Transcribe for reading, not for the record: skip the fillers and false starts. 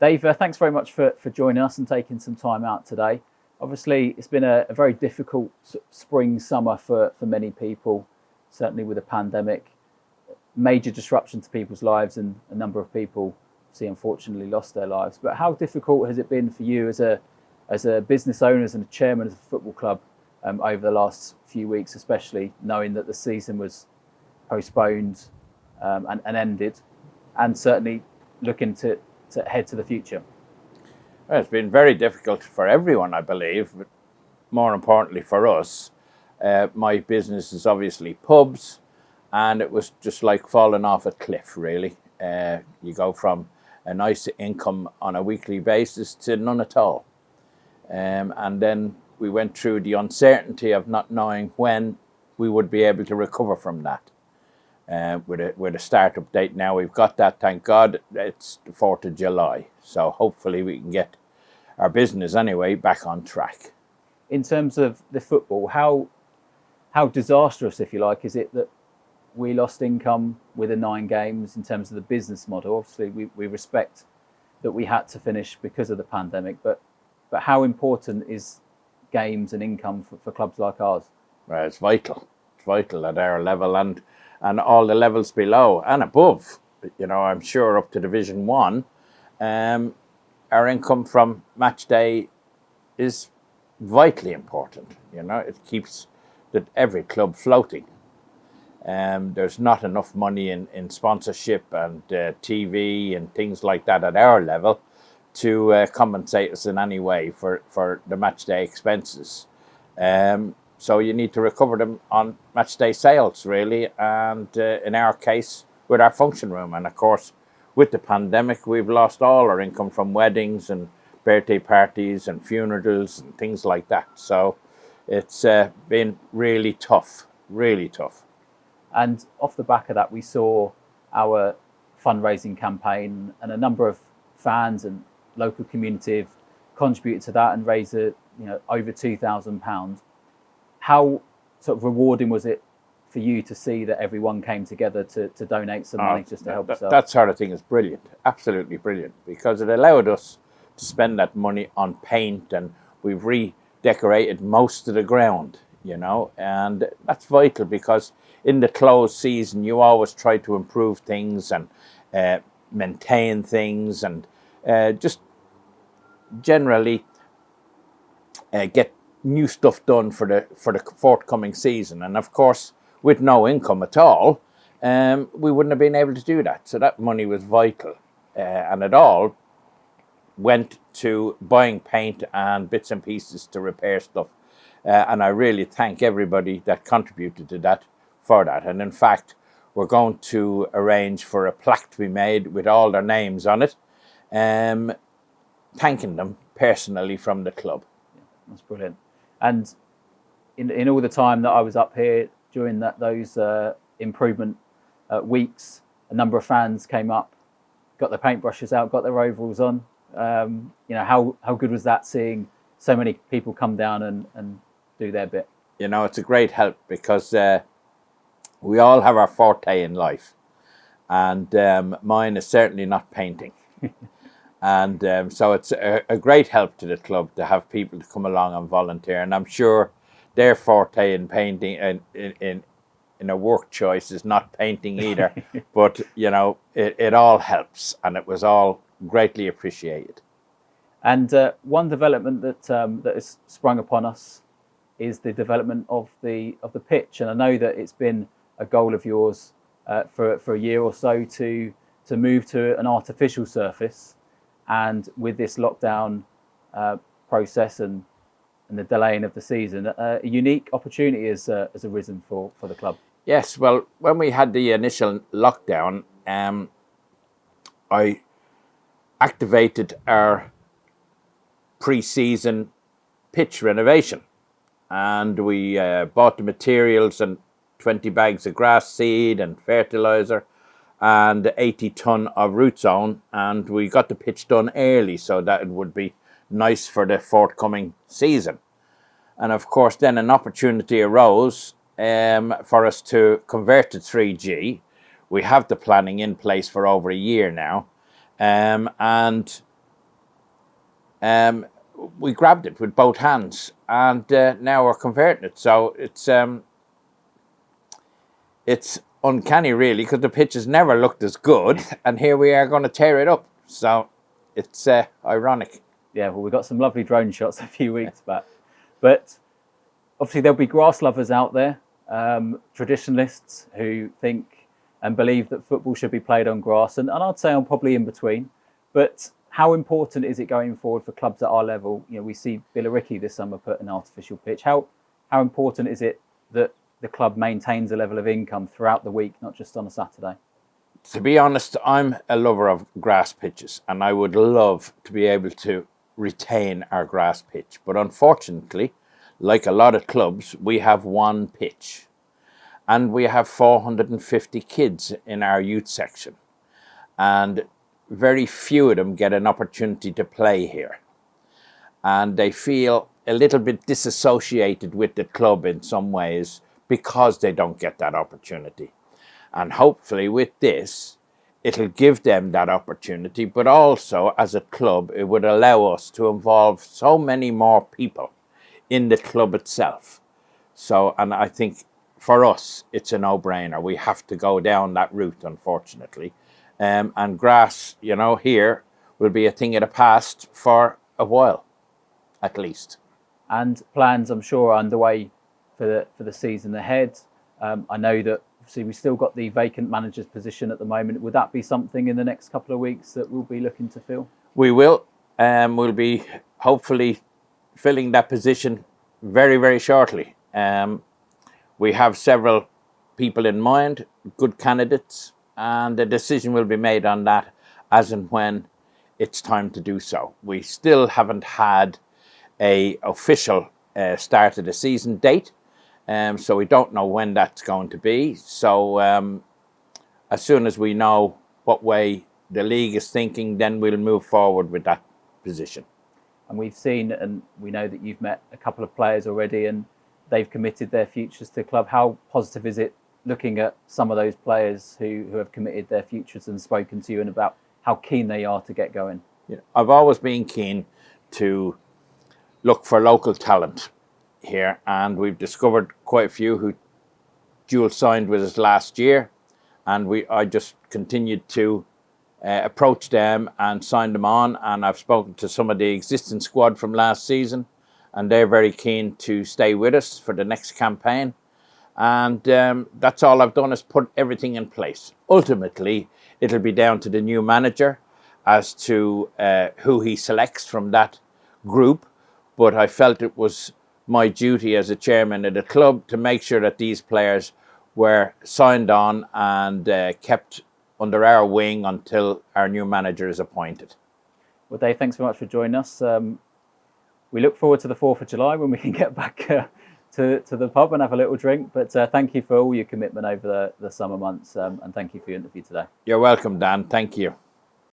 Dave, thanks very much for joining us and taking some time out today. Obviously, it's been a very difficult spring, summer for many people, certainly with the pandemic. Major disruption to people's lives, and a number of people, see, unfortunately lost their lives. But how difficult has it been for you as a business owner and a chairman of a football club over the last few weeks, especially knowing that the season was postponed and ended, and certainly looking to head to the future? Well, it's been very difficult for everyone, I believe, but more importantly for us. My business is obviously pubs, and it was just like falling off a cliff, really. You go from a nice income on a weekly basis to none at all. And then we went through the uncertainty of not knowing when we would be able to recover from that. With a startup date now, we've got that, thank God. It's the 4th of July. So hopefully we can get our business anyway back on track. In terms of the football, how disastrous, if you like, is it that we lost income with the 9 games in terms of the business model? Obviously, we respect that we had to finish because of the pandemic, but how important is games and income for clubs like ours? Well, it's vital. It's vital at our level and all the levels below and above. You know, I'm sure up to Division 1, our income from match day is vitally important. You know, it keeps every club floating. There's not enough money in sponsorship and TV and things like that at our level to compensate us in any way for the match day expenses. So you need to recover them on match day sales, really, and in our case, with our function room. And of course, with the pandemic, we've lost all our income from weddings and birthday parties and funerals and things like that. So it's been really tough, really tough. And off the back of that, we saw our fundraising campaign, and a number of fans and local community have contributed to that and raised over £2,000. How sort of rewarding was it for you to see that everyone came together to donate some money just to help us out? That sort of thing is brilliant, absolutely brilliant, because it allowed us to spend that money on paint, and we've redecorated most of the ground, you know, and that's vital because in the closed season you always try to improve things and maintain things and just generally get new stuff done for the forthcoming season. And of course, with no income at all, we wouldn't have been able to do that. So that money was vital, and it all went to buying paint and bits and pieces to repair stuff. And I really thank everybody that contributed to that for that. And in fact, we're going to arrange for a plaque to be made with all their names on it, thanking them personally from the club. Yeah, that's brilliant. And in all the time that I was up here during those improvement weeks, a number of fans came up, got their paintbrushes out, got their overalls on. How good was that, seeing so many people come down and do their bit? You know, it's a great help because we all have our forte in life, and mine is certainly not painting. And so it's a great help to the club to have people to come along and volunteer. And I'm sure their forte in painting and in a work choice is not painting either. But, you know, it all helps, and it was all greatly appreciated. And one development that has sprung upon us is the development of the pitch. And I know that it's been a goal of yours for a year or so to move to an artificial surface. And with this lockdown process and the delaying of the season, a unique opportunity has arisen for the club. Yes, well, when we had the initial lockdown, I activated our pre-season pitch renovation, and we bought the materials and 20 bags of grass seed and fertilizer and 80 ton of root zone, and we got the pitch done early so that it would be nice for the forthcoming season. And of course then an opportunity arose for us to convert to 3G. We have the planning in place for over a year now, and we grabbed it with both hands, and now we're converting it. So it's uncanny, really, because the pitch has never looked as good, and here we are going to tear it up. So it's ironic. Yeah, well, we got some lovely drone shots a few weeks back, but obviously there'll be grass lovers out there, traditionalists who think and believe that football should be played on grass, and I'd say I'm probably in between. But how important is it going forward for clubs at our level? You know, we see Billericay this summer put an artificial pitch. How important is it that the club maintains a level of income throughout the week, not just on a Saturday? To be honest, I'm a lover of grass pitches, and I would love to be able to retain our grass pitch. But unfortunately, like a lot of clubs, we have one pitch, and we have 450 kids in our youth section, and very few of them get an opportunity to play here, and they feel a little bit disassociated with the club in some ways because they don't get that opportunity. And hopefully with this, it'll give them that opportunity, but also as a club, it would allow us to involve so many more people in the club itself. So, and I think for us, it's a no-brainer. We have to go down that route, unfortunately. And grass, you know, here will be a thing of the past for a while, at least. And plans, I'm sure, are underway for the season ahead. I know that obviously we've still got the vacant manager's position at the moment. Would that be something in the next couple of weeks that we'll be looking to fill? We will. We'll be hopefully filling that position very, very shortly. We have several people in mind, good candidates, and a decision will be made on that as and when it's time to do so. We still haven't had an official start of the season date, so we don't know when that's going to be. So as soon as we know what way the league is thinking, then we'll move forward with that position. And we've seen, and we know that you've met a couple of players already and they've committed their futures to the club. How positive is it looking at some of those players who have committed their futures and spoken to you and about how keen they are to get going? Yeah, I've always been keen to look for local talent here, and we've discovered quite a few who dual signed with us last year, and I just continued to approach them and sign them on, and I've spoken to some of the existing squad from last season, and they're very keen to stay with us for the next campaign. And that's all I've done, is put everything in place. Ultimately, it'll be down to the new manager as to who he selects from that group. But I felt it was my duty as a chairman of the club to make sure that these players were signed on and kept under our wing until our new manager is appointed. Well, Dave, thanks so much for joining us. We look forward to the 4th of July when we can get back to the pub and have a little drink. But thank you for all your commitment over the summer months, and thank you for your interview today. You're welcome, Dan. Thank you.